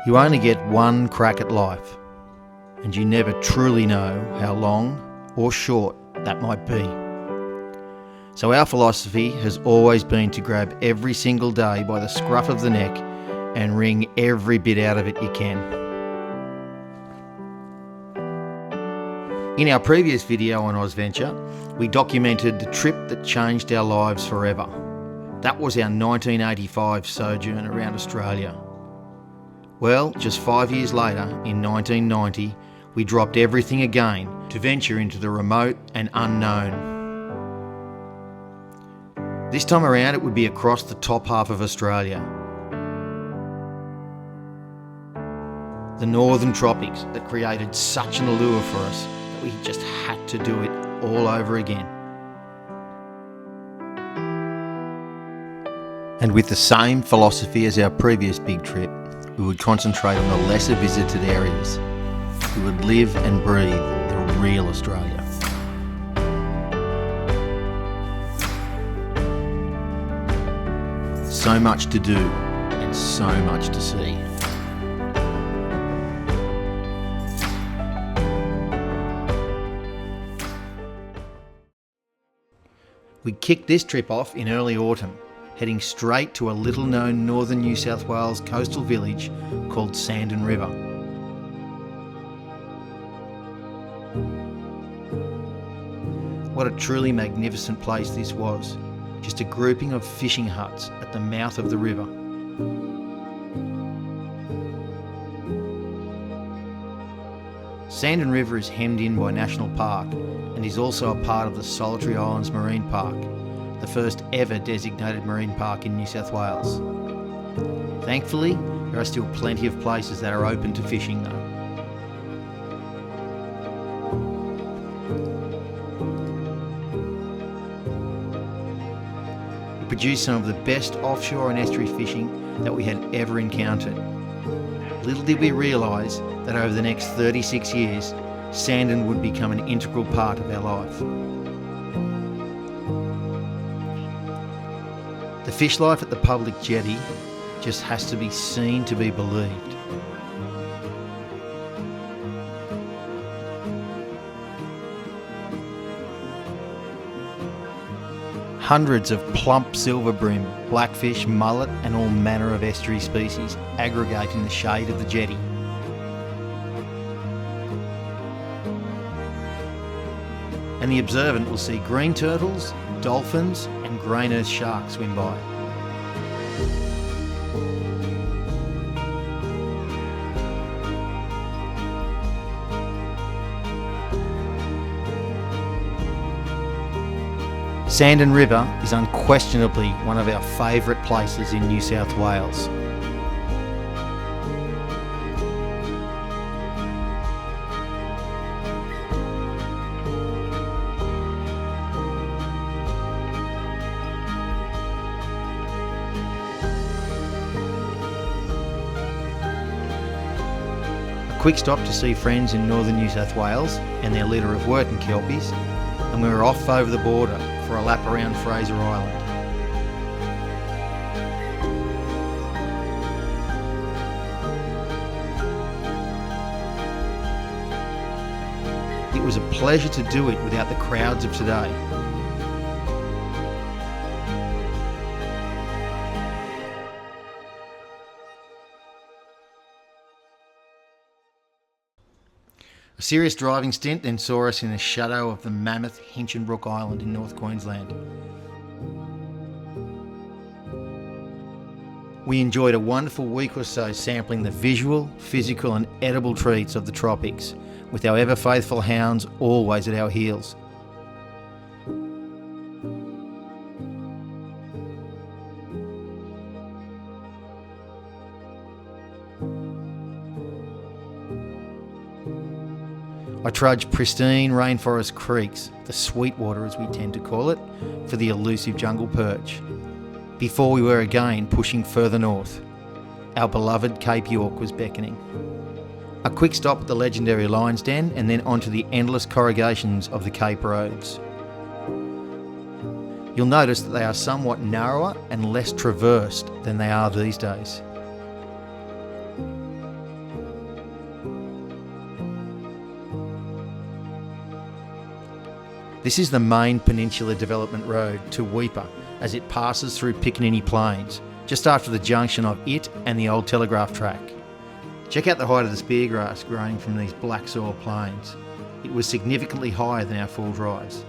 You only get one crack at life, and you never truly know how long or short that might be. So our philosophy has always been to grab every single day by the scruff of the neck and wring every bit out of it you can. In our previous video on Ozventure, we documented the trip that changed our lives forever. That was our 1985 sojourn around Australia. Well, just 5 years later, in 1990, we dropped everything again to venture into the remote and unknown. This time around, it would be across the top half of Australia. The northern tropics that created such an allure for us that we just had to do it all over again. And with the same philosophy as our previous big trip, we would concentrate on the lesser visited areas. We would live and breathe the real Australia. So much to do and so much to see. We kicked this trip off in early autumn, heading straight to a little-known northern New South Wales coastal village called Sandon River. What a truly magnificent place this was, just a grouping of fishing huts at the mouth of the river. Sandon River is hemmed in by National Park and is also a part of the Solitary Islands Marine Park, the first ever designated marine park in New South Wales. Thankfully, there are still plenty of places that are open to fishing though. We produced some of the best offshore and estuary fishing that we had ever encountered. Little did we realise that over the next 36 years, Sandon would become an integral part of our life. The fish life at the public jetty just has to be seen to be believed. Hundreds of plump silver brim, blackfish, mullet and all manner of estuary species aggregate in the shade of the jetty. And the observant will see green turtles, dolphins and grey nurse sharks swim by. Sandon River is unquestionably one of our favourite places in New South Wales. A quick stop to see friends in northern New South Wales and their litter of working kelpies, and we were off over the border for a lap around Fraser Island. It was a pleasure to do it without the crowds of today. A serious driving stint then saw us in the shadow of the mammoth Hinchinbrook Island in North Queensland. We enjoyed a wonderful week or so sampling the visual, physical and edible treats of the tropics, with our ever faithful hounds always at our heels. I trudged pristine rainforest creeks, the Sweetwater as we tend to call it, for the elusive jungle perch, before we were again pushing further north. Our beloved Cape York was beckoning. A quick stop at the legendary Lion's Den and then onto the endless corrugations of the Cape Roads. You'll notice that they are somewhat narrower and less traversed than they are these days. This is the main Peninsula Development Road to Weipa as it passes through Piccaninny Plains, just after the junction of it and the old telegraph track. Check out the height of the speargrass growing from these black soil plains. It was significantly higher than our falls rise.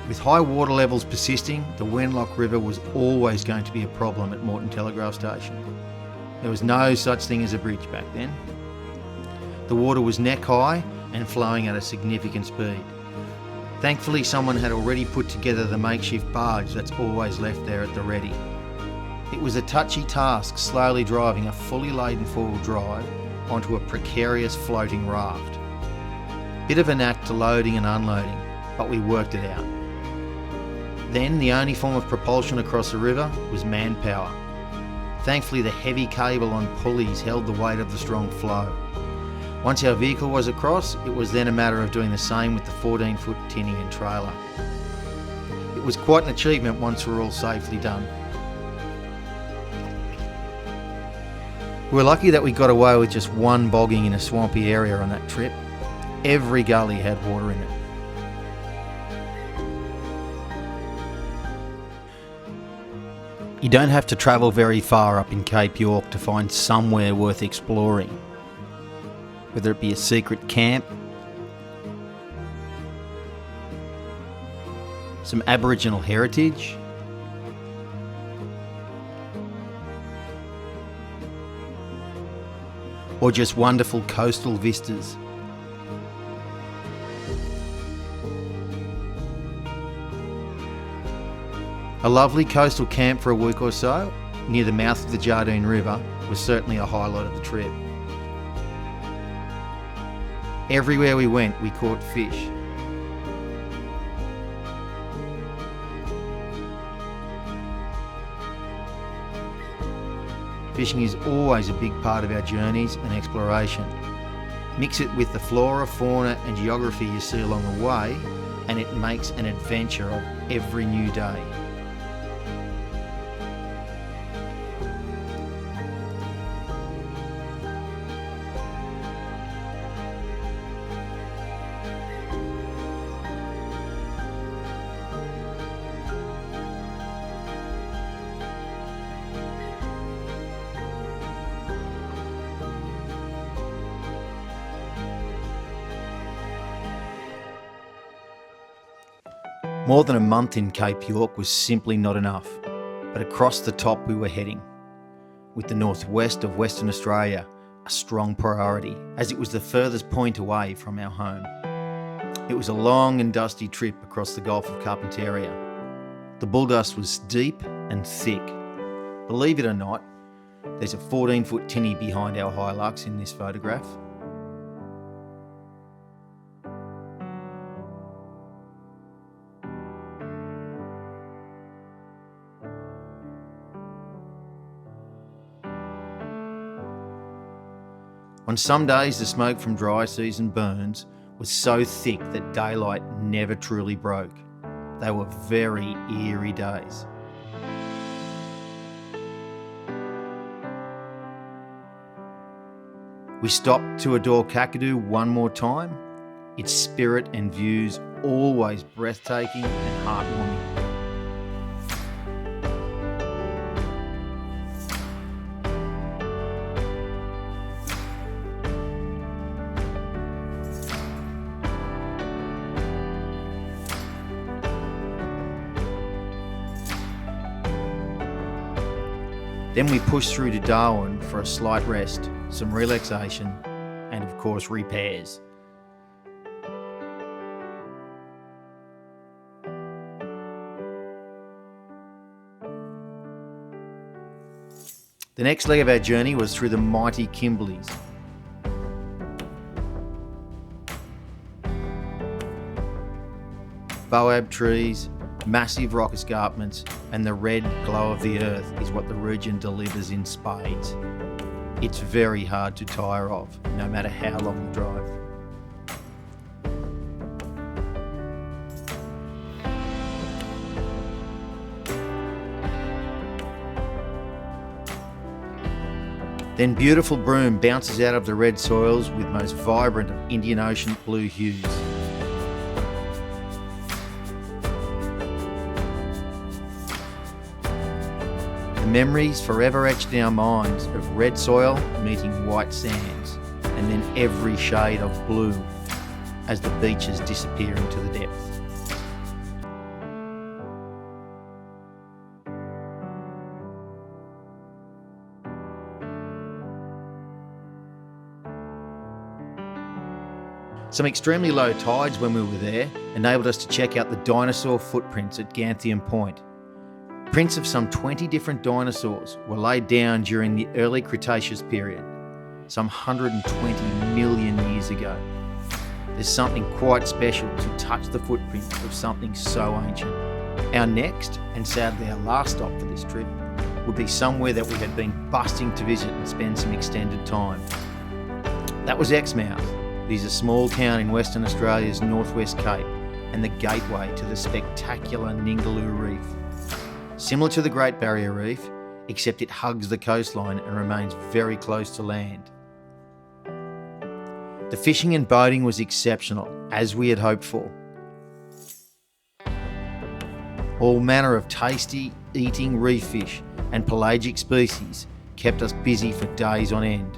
With high water levels persisting, the Wenlock River was always going to be a problem at Moreton Telegraph Station. There was no such thing as a bridge back then. The water was neck high and flowing at a significant speed. Thankfully, someone had already put together the makeshift barge that's always left there at the ready. It was a touchy task slowly driving a fully laden four-wheel drive onto a precarious floating raft. Bit of an act to loading and unloading, but we worked it out. Then the only form of propulsion across the river was manpower. Thankfully, the heavy cable on pulleys held the weight of the strong flow. Once our vehicle was across, it was then a matter of doing the same with the 14-foot tinny and trailer. It was quite an achievement once we were all safely done. We were lucky that we got away with just one bogging in a swampy area on that trip. Every gully had water in it. You don't have to travel very far up in Cape York to find somewhere worth exploring. Whether it be a secret camp, some Aboriginal heritage, or just wonderful coastal vistas. A lovely coastal camp for a week or so, near the mouth of the Jardine River, was certainly a highlight of the trip. Everywhere we went, we caught fish. Fishing is always a big part of our journeys and exploration. Mix it with the flora, fauna and geography you see along the way, and it makes an adventure of every new day. More than a month in Cape York was simply not enough, but across the top we were heading, with the northwest of Western Australia a strong priority, as it was the furthest point away from our home. It was a long and dusty trip across the Gulf of Carpentaria. The bull dust was deep and thick. Believe it or not, there's a 14-foot tinny behind our Hilux in this photograph. On some days, the smoke from dry season burns was so thick that daylight never truly broke. They were very eerie days. We stopped to adore Kakadu one more time. Its spirit and views always breathtaking and heartwarming. Then we pushed through to Darwin for a slight rest, some relaxation, and of course repairs. The next leg of our journey was through the mighty Kimberleys. Boab trees, massive rock escarpments, and the red glow of the earth is what the region delivers in spades. It's very hard to tire of, no matter how long you drive. Then beautiful Broome bounces out of the red soils with most vibrant of Indian Ocean blue hues. memories forever etched in our minds of red soil meeting white sands, and then every shade of blue as the beaches disappear into the depth. Some extremely low tides when we were there enabled us to check out the dinosaur footprints at Ganthium Point. Prints of some 20 different dinosaurs were laid down during the early Cretaceous period, some 120 million years ago. There's something quite special to touch the footprint of something so ancient. Our next, and sadly our last stop for this trip, would be somewhere that we had been busting to visit and spend some extended time. That was Exmouth. It is a small town in Western Australia's Northwest Cape and the gateway to the spectacular Ningaloo Reef. Similar to the Great Barrier Reef, except it hugs the coastline and remains very close to land. The fishing and boating was exceptional, as we had hoped for. All manner of tasty, eating reef fish and pelagic species kept us busy for days on end.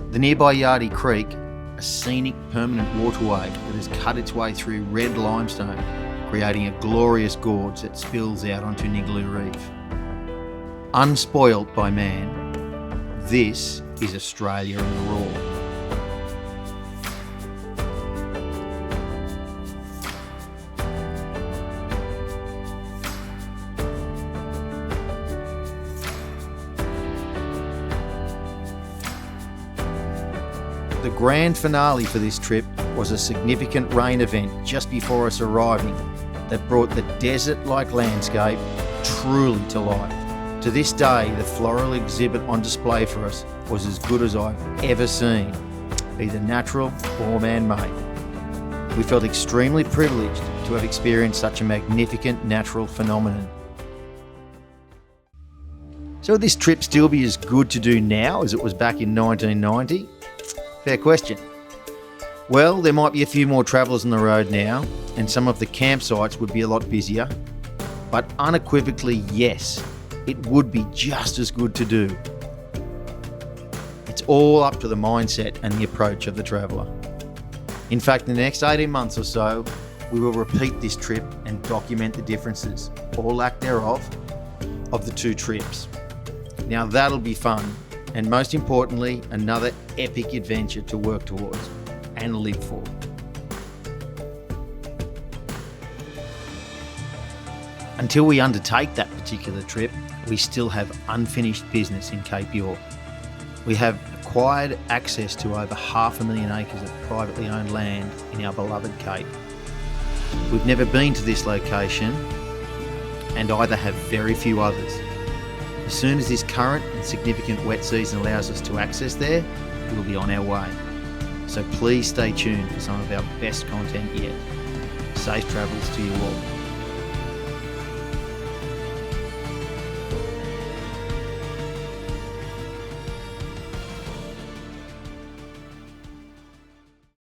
The nearby Yardie Creek, a scenic permanent waterway that has cut its way through red limestone, creating a glorious gorge that spills out onto Ningaloo Reef. Unspoilt by man, this is Australia in the raw. The grand finale for this trip was a significant rain event just before us arriving that brought the desert-like landscape truly to life. To this day, the floral exhibit on display for us was as good as I've ever seen, either natural or man-made. We felt extremely privileged to have experienced such a magnificent natural phenomenon. So would this trip still be as good to do now as it was back in 1990? Fair question. Well, there might be a few more travellers on the road now, and some of the campsites would be a lot busier, but unequivocally, yes, it would be just as good to do. It's all up to the mindset and the approach of the traveller. In fact, in the next 18 months or so, we will repeat this trip and document the differences, or lack thereof, of the two trips. Now that'll be fun, and most importantly, another epic adventure to work towards and live for. Until we undertake that particular trip, we still have unfinished business in Cape York. We have acquired access to over 500,000 acres of privately owned land in our beloved Cape. We've never been to this location, and either have very few others. As soon as this current and significant wet season allows us to access there, we'll be on our way. So please stay tuned for some of our best content yet. Safe travels to you all.